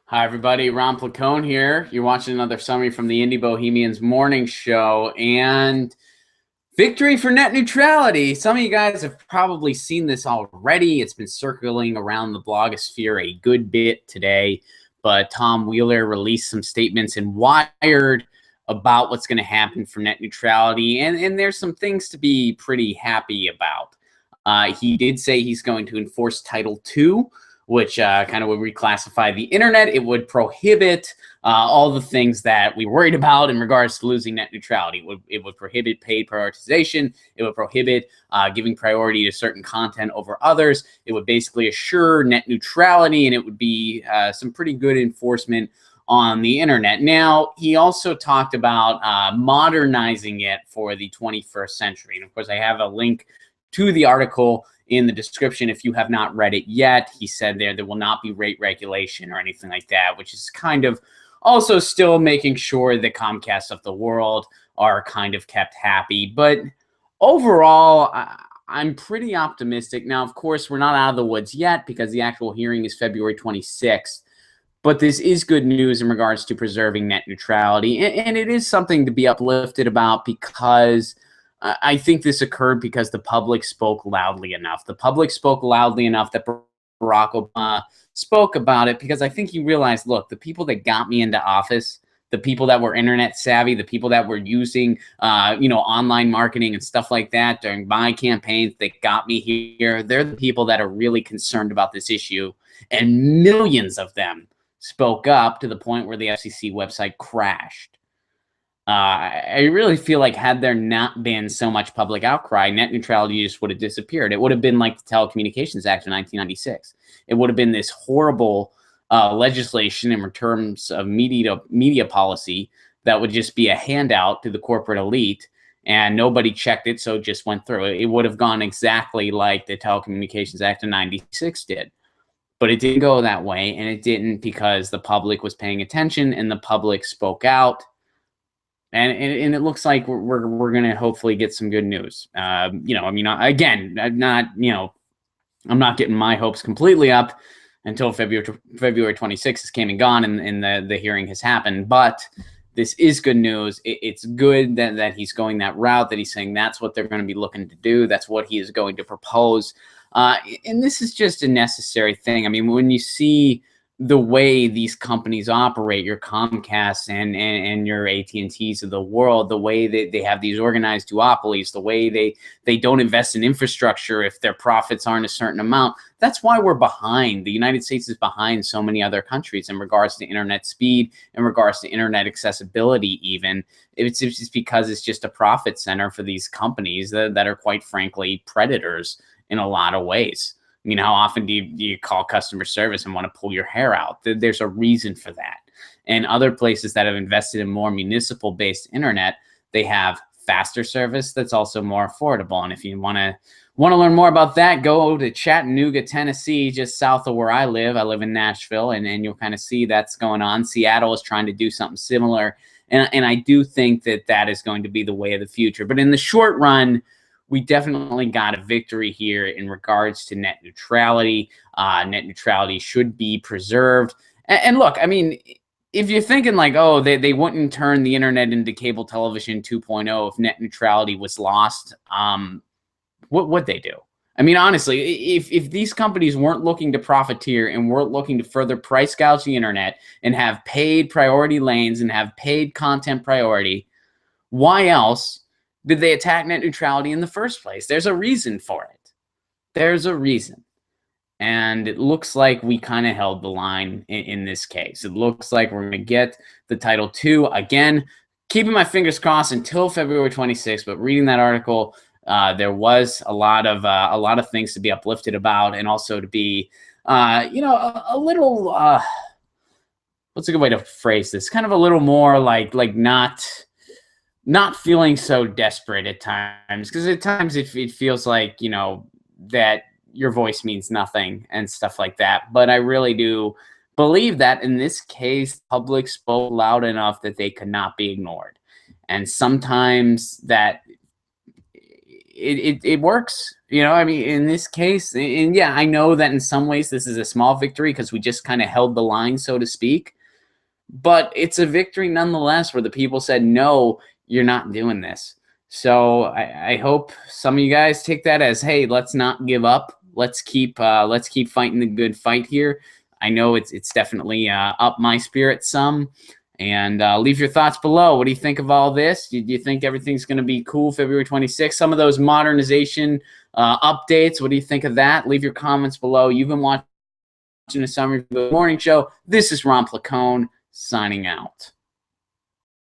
Hi, everybody. Ron Placone here. You're watching another summary from the Indie Bohemians morning show. And victory for net neutrality. Some of you guys have probably seen this already. It's been circling around the blogosphere a good bit today. But Tom Wheeler released some statements in Wired about what's going to happen for net neutrality. And there's some things to be pretty happy about. He did say he's going to enforce Title II, which kind of would reclassify the internet. It would prohibit all the things that we worried about in regards to losing net neutrality. It would prohibit paid prioritization. It would prohibit giving priority to certain content over others. It would basically assure net neutrality, and it would be some pretty good enforcement on the internet. Now, he also talked about modernizing it for the 21st century. And of course, I have a link to the article in the description if you have not read it yet. He said there will not be rate regulation or anything like that, which is kind of also still making sure the Comcast of the world are kind of kept happy. But overall, I'm pretty optimistic. Now, of course, we're not out of the woods yet because the actual hearing is February 26th. But this is good news in regards to preserving net neutrality. And it is something to be uplifted about because I think this occurred because the public spoke loudly enough. The public spoke loudly enough that Barack Obama spoke about it because I think he realized, look, the people that got me into office, the people that were internet savvy, the people that were using, online marketing and stuff like that during my campaigns that got me here, they're the people that are really concerned about this issue. And millions of them spoke up to the point where the FCC website crashed. I really feel like had there not been so much public outcry, net neutrality just would have disappeared. It would have been like the Telecommunications Act of 1996. It would have been this horrible legislation in terms of media policy that would just be a handout to the corporate elite, and nobody checked it, so it just went through. It would have gone exactly like the Telecommunications Act of 96 did. But it didn't go that way, and it didn't because the public was paying attention and the public spoke out. And it looks like we're going to hopefully get some good news. Again, I'm not getting my hopes completely up until February 26th came and gone, and the hearing has happened. But this is good news. It's good that he's going that route, that he's saying that's what they're going to be looking to do. That's what he is going to propose. And this is just a necessary thing. I mean, when you see the way these companies operate, your Comcast and your AT&Ts of the world, the way they have these organized duopolies, the way they don't invest in infrastructure if their profits aren't a certain amount. That's why we're behind. The United States is behind so many other countries in regards to internet speed, in regards to internet accessibility even. It's just because it's just a profit center for these companies that are quite frankly predators in a lot of ways. I mean, how often do you call customer service and want to pull your hair out? There's a reason for that. And other places that have invested in more municipal-based internet, they have faster service that's also more affordable. And if you want to learn more about that, go to Chattanooga, Tennessee, just south of where I live. I live in Nashville, and you'll kind of see that's going on. Seattle is trying to do something similar. And I do think that is going to be the way of the future. But in the short run, we definitely got a victory here in regards to net neutrality. Net neutrality should be preserved. And look, I mean, if you're thinking like, oh, they wouldn't turn the internet into cable television 2.0 if net neutrality was lost, what would they do? I mean, honestly, if these companies weren't looking to profiteer and weren't looking to further price gouge the internet and have paid priority lanes and have paid content priority, why else did they attack net neutrality in the first place? There's a reason for it. There's a reason. And it looks like we kind of held the line in this case. It looks like we're going to get the Title II. Again, keeping my fingers crossed until February 26th, but reading that article, there was a lot of things to be uplifted about, and also to be, a little, what's a good way to phrase this? Kind of a little more like not feeling so desperate at times, because at times it feels like, that your voice means nothing and stuff like that. But I really do believe that in this case, public spoke loud enough that they could not be ignored. And sometimes that it works. You know, I mean, in this case, and yeah, I know that in some ways this is a small victory because we just kind of held the line, so to speak. But it's a victory nonetheless where the people said, no, you're not doing this. So I hope some of you guys take that as, hey, let's not give up. Let's keep fighting the good fight here. I know it's definitely up my spirit some. And leave your thoughts below. What do you think of all this? Do you think everything's going to be cool February 26th? Some of those modernization updates, what do you think of that? Leave your comments below. You've been watching a Summary of the Morning Show. This is Ron Placone signing out.